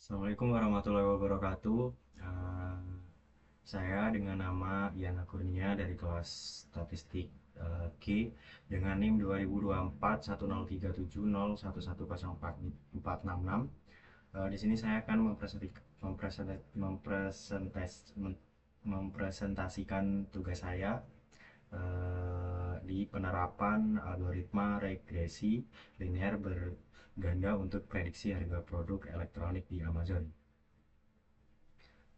Assalamualaikum warahmatullahi wabarakatuh. Eh, saya dengan nama Yana Kurnia dari kelas Statistik G dengan NIM 2024 10370110446. Di sini saya akan mempresentasikan tugas saya di penerapan algoritma regresi linear berganda untuk prediksi harga produk elektronik di Amazon.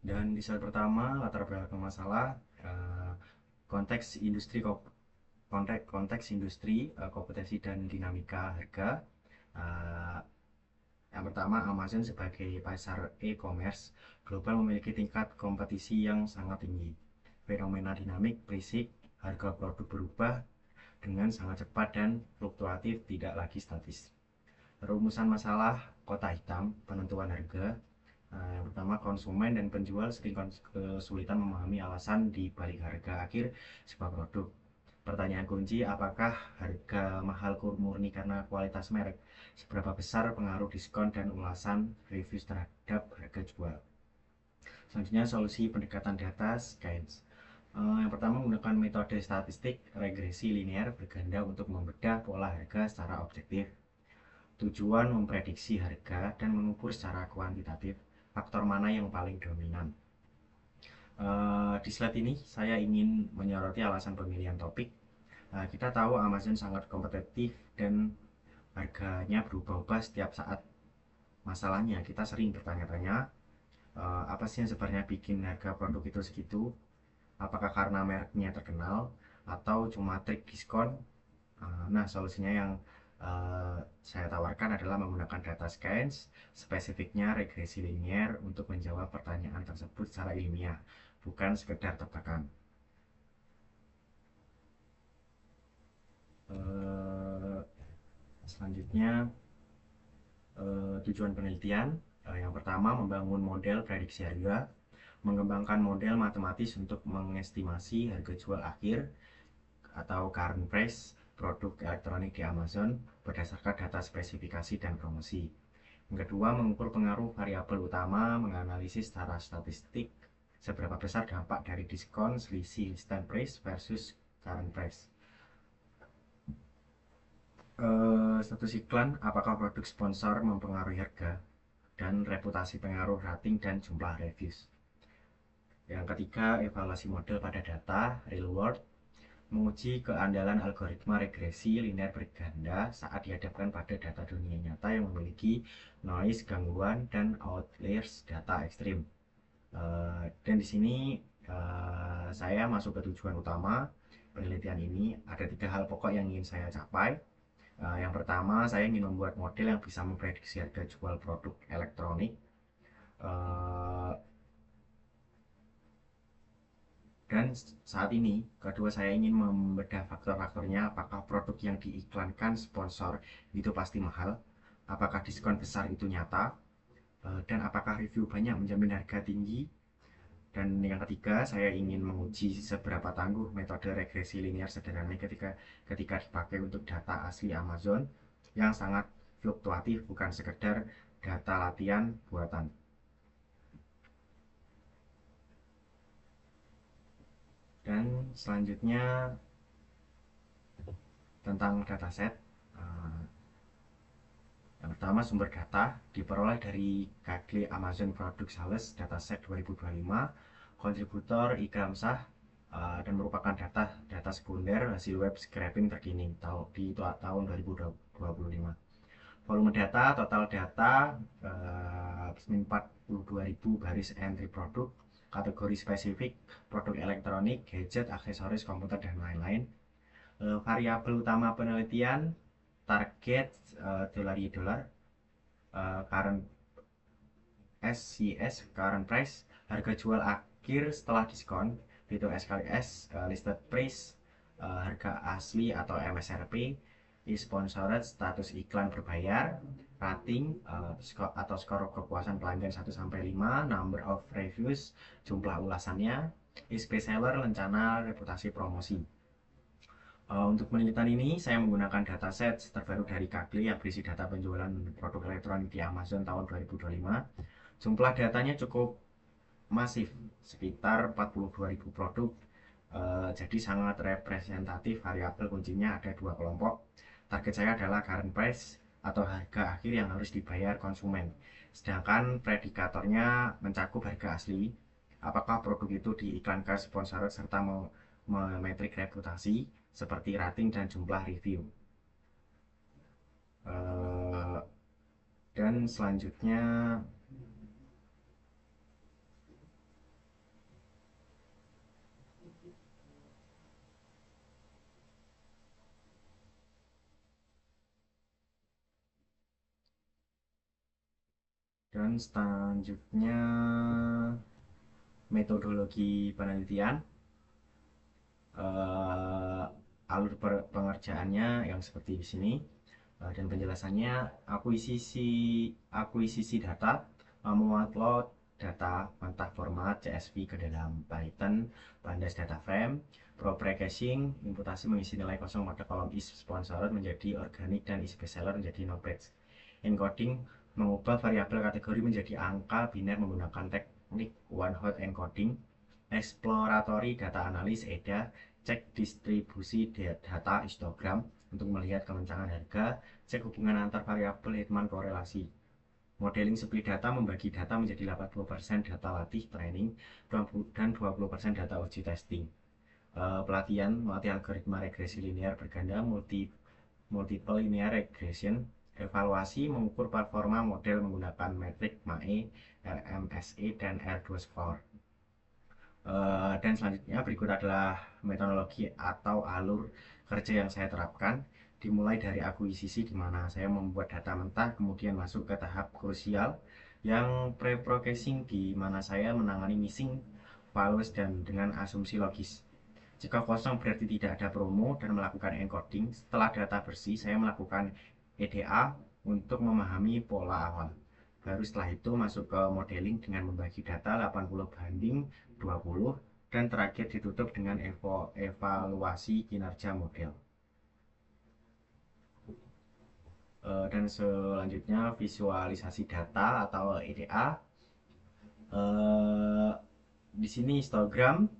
Dan di slide pertama, latar belakang masalah, eh, konteks industri kompetensi dan dinamika harga. Eh, yang pertama, Amazon sebagai pasar e-commerce global memiliki tingkat kompetisi yang sangat tinggi. Fenomena dinamik berisik, harga produk berubah dengan sangat cepat dan fluktuatif, tidak lagi statis. Rumusan masalah kota hitam, penentuan harga. Yang pertama, konsumen dan penjual sering kesulitan memahami alasan di balik harga akhir sebuah produk. Pertanyaan kunci, apakah harga mahal murni karena kualitas merek? Seberapa besar pengaruh diskon dan ulasan review terhadap harga jual? Selanjutnya, solusi pendekatan data science. Yang pertama, menggunakan metode statistik regresi linear berganda untuk membedah pola harga secara objektif. Tujuan memprediksi harga dan mengukur secara kuantitatif faktor mana yang paling dominan. Di slide ini saya ingin menyoroti alasan pemilihan topik. Kita tahu Amazon sangat kompetitif dan harganya berubah-ubah setiap saat. Masalahnya kita sering bertanya-tanya, apa sih yang sebenarnya bikin harga produk itu segitu? Apakah karena mereknya terkenal atau cuma trik diskon? Nah, solusinya yang saya tawarkan adalah menggunakan data science, spesifiknya regresi linear untuk menjawab pertanyaan tersebut secara ilmiah, bukan sekedar tebakan. Eh, Selanjutnya, tujuan penelitian. Yang pertama, membangun model prediksi harga, mengembangkan model matematis untuk mengestimasi harga jual akhir atau current price produk elektronik di Amazon berdasarkan data spesifikasi dan promosi. Yang kedua, mengukur pengaruh variabel utama, menganalisis secara statistik seberapa besar dampak dari diskon, selisih instant price versus current price. Status iklan, apakah produk sponsor mempengaruhi harga, dan reputasi pengaruh rating dan jumlah reviews. Yang ketiga, evaluasi model pada data real world, menguji keandalan algoritma regresi linear berganda saat dihadapkan pada data dunia nyata yang memiliki noise, gangguan, dan outliers data ekstrim. Dan di sini saya masuk ke tujuan utama penelitian ini. Ada 3 hal pokok yang ingin saya capai. Yang pertama, saya ingin membuat model yang bisa memprediksi harga jual produk elektronik. Uh, Dan saat ini, kedua, saya ingin membedah faktor-faktornya. Apakah produk yang diiklankan sponsor itu pasti mahal? Apakah diskon besar itu nyata? Dan apakah review banyak menjamin harga tinggi? Dan yang ketiga, saya ingin menguji seberapa tangguh metode regresi linear sederhana ketika dipakai untuk data asli Amazon yang sangat fluktuatif, bukan sekedar data latihan buatan. Dan selanjutnya tentang dataset. Uh, Yang pertama, sumber data diperoleh dari Kaggle Amazon Product Sales Dataset 2025, kontributor Ikram Shah, dan merupakan data sekunder hasil web scraping terkini di tahun 2025. Volume data, total data 42.000 baris entry produk, kategori spesifik, produk elektronik, gadget, aksesoris, komputer, dan lain-lain. Variabel utama penelitian, target dolar dolar, current SCS, current price, harga jual akhir setelah diskon, itu S kali S, listed price, harga asli atau MSRP, sponsored, status iklan berbayar, rating atau skor kepuasan pelanggan 1-5, number of reviews, jumlah ulasannya, best seller, rencana, reputasi, promosi. Untuk penelitian ini saya menggunakan dataset terbaru dari Kaggle yang berisi data penjualan produk elektronik di Amazon tahun 2025. Jumlah datanya cukup masif, sekitar 42.000 produk. Jadi sangat representatif. Variabel kuncinya ada dua kelompok. Target saya adalah current price atau harga akhir yang harus dibayar konsumen. Sedangkan predikatornya mencakup harga asli, apakah produk itu diiklankan sponsor serta memetrik reputasi seperti rating dan jumlah review. Eh, dan selanjutnya dan selanjutnya metodologi penelitian. eh, Alur pengerjaannya yang seperti di sini. Dan penjelasannya akuisisi data, mengupload data mentah format CSV ke dalam Python pandas data frame, pro-pre-caching, imputasi mengisi nilai kosong pada kolom is sponsored menjadi organik dan is bestseller menjadi no page. Encoding, mengubah variabel kategori menjadi angka biner menggunakan teknik one hot encoding. Exploratory data analis EDA, cek distribusi data histogram untuk melihat kemencangan harga, cek hubungan antar variabel Headman korelasi. Modeling split data membagi data menjadi 80% data latih training dan 20% data uji testing. Melatih algoritma regresi linear berganda, multiple linear regression. Evaluasi mengukur performa model menggunakan metrik MAE, RMSE, dan R2 score. Dan selanjutnya berikut adalah metodologi atau alur kerja yang saya terapkan. Dimulai dari akuisisi di mana saya membuat data mentah, kemudian masuk ke tahap krusial yang pre-processing di mana saya menangani missing values dan dengan asumsi logis. Jika kosong berarti tidak ada promo dan melakukan encoding. Setelah data bersih, saya melakukan EDA untuk memahami pola awal. Baru setelah itu masuk ke modeling dengan membagi data 80/20 dan terakhir ditutup dengan evaluasi kinerja model. Dan selanjutnya visualisasi data atau EDA. Di sini histogram,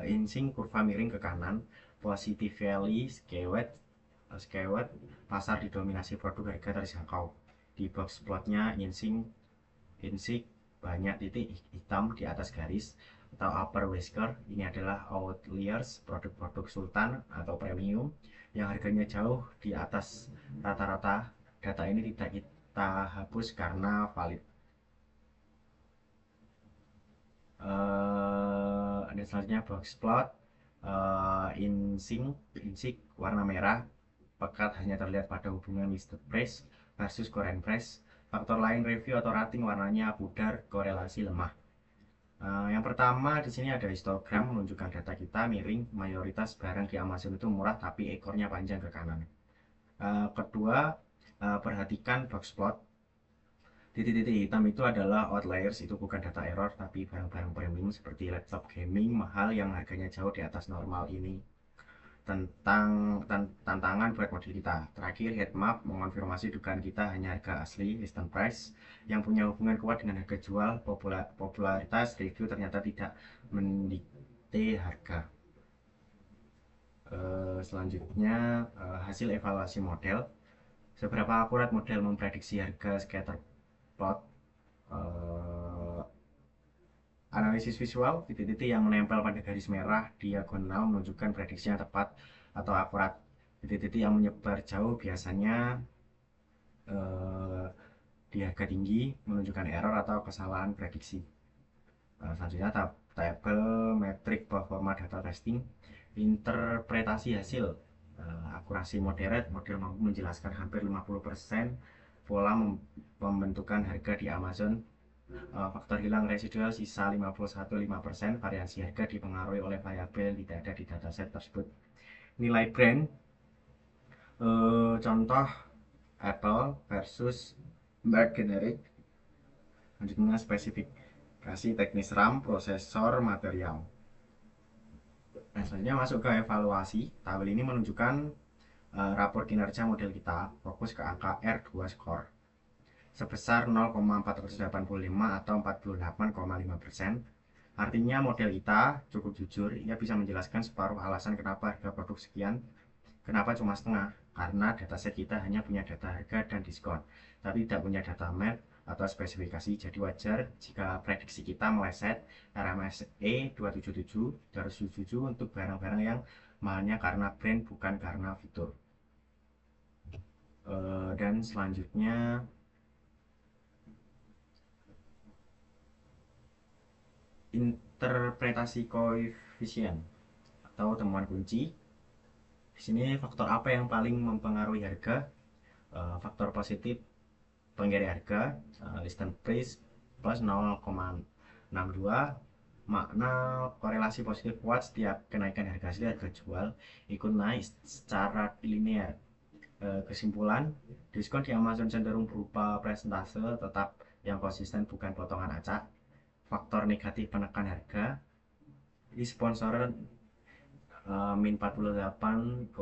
insing kurva miring ke kanan, positively skewed, pasar didominasi produk harga terjangkau. Di box plotnya insing banyak titik hitam di atas garis atau upper whisker. Ini adalah outliers, produk-produk sultan atau premium yang harganya jauh di atas rata-rata. Data ini tidak kita hapus karena valid. Dan selanjutnya box plot, insing warna merah pekat hanya terlihat pada hubungan listed price versus current price. Faktor lain review atau rating warnanya pudar, korelasi lemah. Yang pertama di sini ada histogram menunjukkan data kita miring, mayoritas barang di Amazon itu murah tapi ekornya panjang ke kanan. Kedua, perhatikan box plot. Titik-titik hitam itu adalah outliers, itu bukan data error tapi barang-barang premium seperti laptop gaming mahal yang harganya jauh di atas normal. Ini tantangan buat model kita. Terakhir, headmap mengonfirmasi dugaan kita hanya harga asli list price yang punya hubungan kuat dengan harga jual. Popularitas review ternyata tidak mendikte harga. Selanjutnya, hasil evaluasi model. Seberapa akurat model memprediksi harga scatter plot. Analisis visual, titik-titik yang menempel pada garis merah diagonal menunjukkan prediksi yang tepat atau akurat. Titik-titik yang menyebar jauh biasanya di harga tinggi menunjukkan error atau kesalahan prediksi. Selanjutnya tabel metrik performa data testing, interpretasi hasil. Akurasi moderate, model mampu menjelaskan hampir 50% pola pembentukan harga di Amazon. Faktor hilang residual sisa 51,5%. Variasi harga dipengaruhi oleh variabel yang tidak ada di dataset tersebut. Nilai brand, contoh Apple versus Merck Generic. Selanjutnya spesifikasi teknis RAM, prosesor, material. Nah, selanjutnya masuk ke evaluasi. Tabel ini menunjukkan rapor kinerja model kita, fokus ke angka R2 score. sebesar 0,485 atau 48,5%. Artinya model kita cukup jujur, ia bisa menjelaskan separuh alasan kenapa harga produk sekian. Kenapa cuma setengah? Karena dataset kita hanya punya data harga dan diskon, tapi tidak punya data map atau spesifikasi. Jadi wajar jika prediksi kita meleset. RMSE 277 harus 77 untuk barang-barang yang mahalnya karena brand bukan karena fitur. Dan selanjutnya interpretasi koefisien atau temuan kunci. Di sini faktor apa yang paling mempengaruhi harga? Faktor positif penggerak harga, listen price plus 0,62, makna korelasi positif kuat setiap kenaikan harga asli harga jual ikut naik secara linear. Kesimpulan, diskon di Amazon cenderung berupa presentase tetap yang konsisten bukan potongan acak. Faktor negatif penekan harga, di sponsor min 48,9,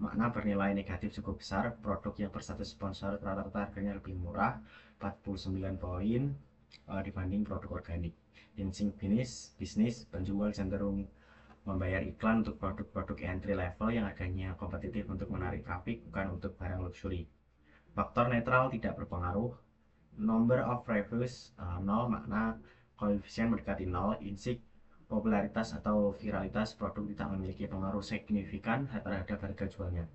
makna bernilai negatif cukup besar. Produk yang berstatus sponsor rata-rata harganya lebih murah 49 poin dibanding produk organik. Insting bisnis penjual cenderung membayar iklan untuk produk-produk entry level yang harganya kompetitif untuk menarik traffic, bukan untuk barang luxury. Faktor netral tidak berpengaruh. Number of reviews 0, makna koefisien mendekati 0. Insik popularitas atau viralitas produk tidak memiliki pengaruh signifikan terhadap harga jualnya.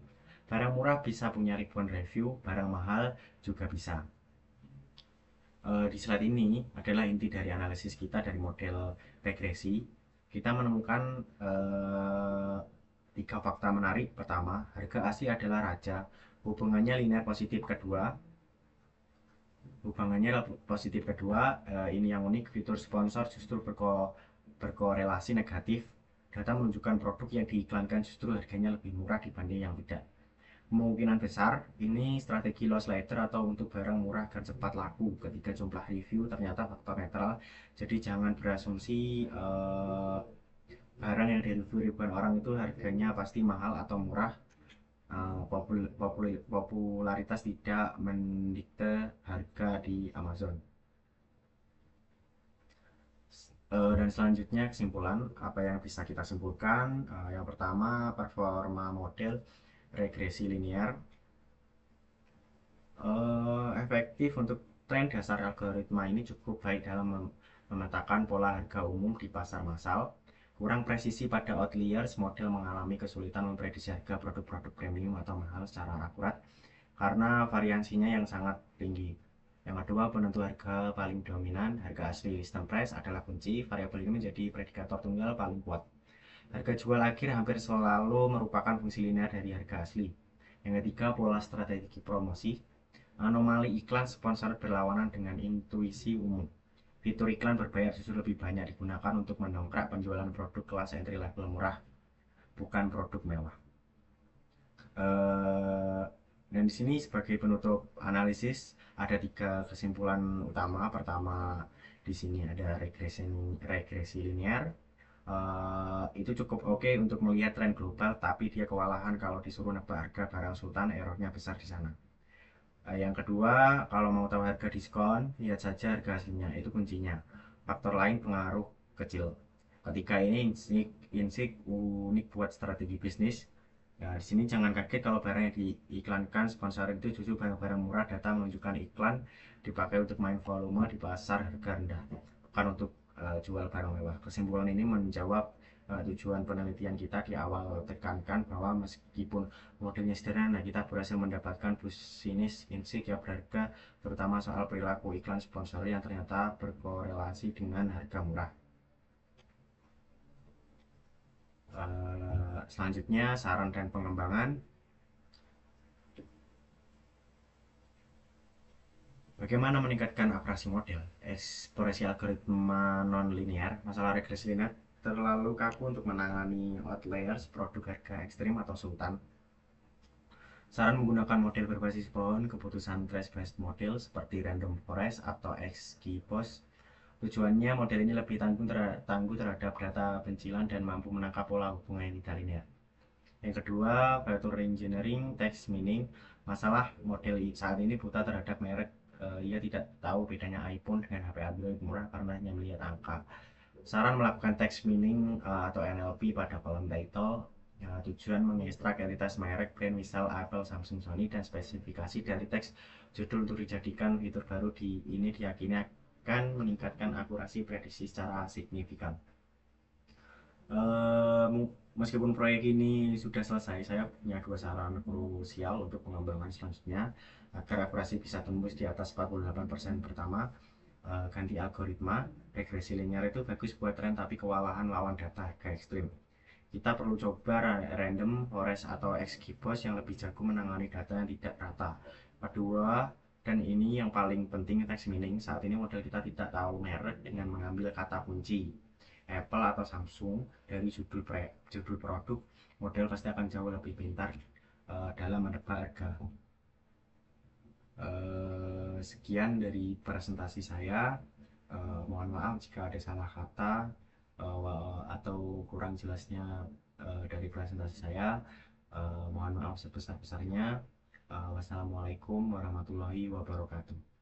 Barang murah bisa punya ribuan review, barang mahal juga bisa. Di slide ini adalah inti dari analisis kita dari model regresi. Kita menemukan 3 fakta menarik. Pertama, harga asli adalah raja. Hubungannya linear positif. Kedua, ini yang unik, fitur sponsor justru berkorelasi negatif. Data menunjukkan produk yang diiklankan justru harganya lebih murah dibanding yang tidak. Kemungkinan besar ini strategi loss leader atau untuk barang murah agar cepat laku. Ketika jumlah review ternyata faktor netral. Jadi jangan berasumsi barang yang direview ribuan orang itu harganya pasti mahal atau murah. Popularitas tidak mendikte harga di Amazon. Dan selanjutnya kesimpulan, apa yang bisa kita simpulkan? Yang pertama, performa model regresi linear efektif untuk tren dasar algoritma ini cukup baik dalam memetakan pola harga umum di pasar massal. Kurang presisi pada outliers, model mengalami kesulitan memprediksi harga produk-produk premium atau mahal secara akurat karena variansinya yang sangat tinggi. Yang kedua, penentu harga paling dominan, harga asli list price adalah kunci. Variabel ini menjadi predikator tunggal paling kuat. Harga jual akhir hampir selalu merupakan fungsi linear dari harga asli. Yang ketiga, pola strategi promosi. Anomali iklan sponsor berlawanan dengan intuisi umum. Fitur iklan berbayar justru lebih banyak digunakan untuk mendongkrak penjualan produk kelas entry level murah, bukan produk mewah. Dan di sini sebagai penutup analisis ada 3 kesimpulan utama. Pertama, di sini ada regresi linear. Itu cukup oke untuk melihat tren global, tapi dia kewalahan kalau disuruh nebak harga barang sultan, errornya besar di sana. Yang kedua, kalau mau tahu harga diskon, lihat saja harga aslinya, itu kuncinya. Faktor lain pengaruh kecil. Ketika ini insik unik buat strategi bisnis. Nah, di sini jangan kaget kalau barang yang diiklankan sponsor itu justru barang-barang murah. Data menunjukkan iklan dipakai untuk main volume di pasar harga rendah, bukan untuk jual barang mewah. Kesimpulan ini menjawab tujuan penelitian kita di awal, tekankan bahwa meskipun modelnya sederhana, kita berhasil mendapatkan bisnis insik yang berharga, terutama soal perilaku iklan sponsor yang ternyata berkorelasi dengan harga murah. Selanjutnya saran dan pengembangan. Bagaimana meningkatkan akurasi model? Eksplorasi algoritma non-linear. Masalah regresi linear terlalu kaku untuk menangani outliers, produk harga ekstrim atau sultan. Saran menggunakan model berbasis pohon, keputusan trace-based model seperti random forest atau XGBoost. Tujuannya model ini lebih tangguh terhadap data pencilan dan mampu menangkap pola hubungan yang tidak linear. Yang kedua, value engineering text meaning. Masalah model saat ini buta terhadap merek ia tidak tahu bedanya iPhone dengan HP Android murah karena hanya melihat angka. Saran melakukan text meaning atau NLP pada kolom title. Tujuan mengekstrak entitas merek, brand, misal Apple, Samsung, Sony, dan spesifikasi dari teks judul untuk dijadikan fitur baru di ini diyakini akan meningkatkan akurasi prediksi secara signifikan. Eh, Meskipun proyek ini sudah selesai, saya punya dua saran krusial untuk pengembangan selanjutnya agar akurasi bisa tembus di atas 48%. Pertama, ganti algoritma. Regresi linear itu bagus buat tren tapi kewalahan lawan data harga ekstrim. Kita perlu coba random forest atau XGBoost yang lebih jago menangani data yang tidak rata. Kedua, dan ini yang paling penting, text meaning. Saat ini model kita tidak tahu merek dengan mengambil kata kunci Apple atau Samsung dari judul produk, model pasti akan jauh lebih pintar dalam menebak harga. Sekian dari presentasi saya. Mohon maaf jika ada salah kata atau kurang jelasnya dari presentasi saya. Mohon maaf sebesar-besarnya. Wassalamualaikum warahmatullahi wabarakatuh.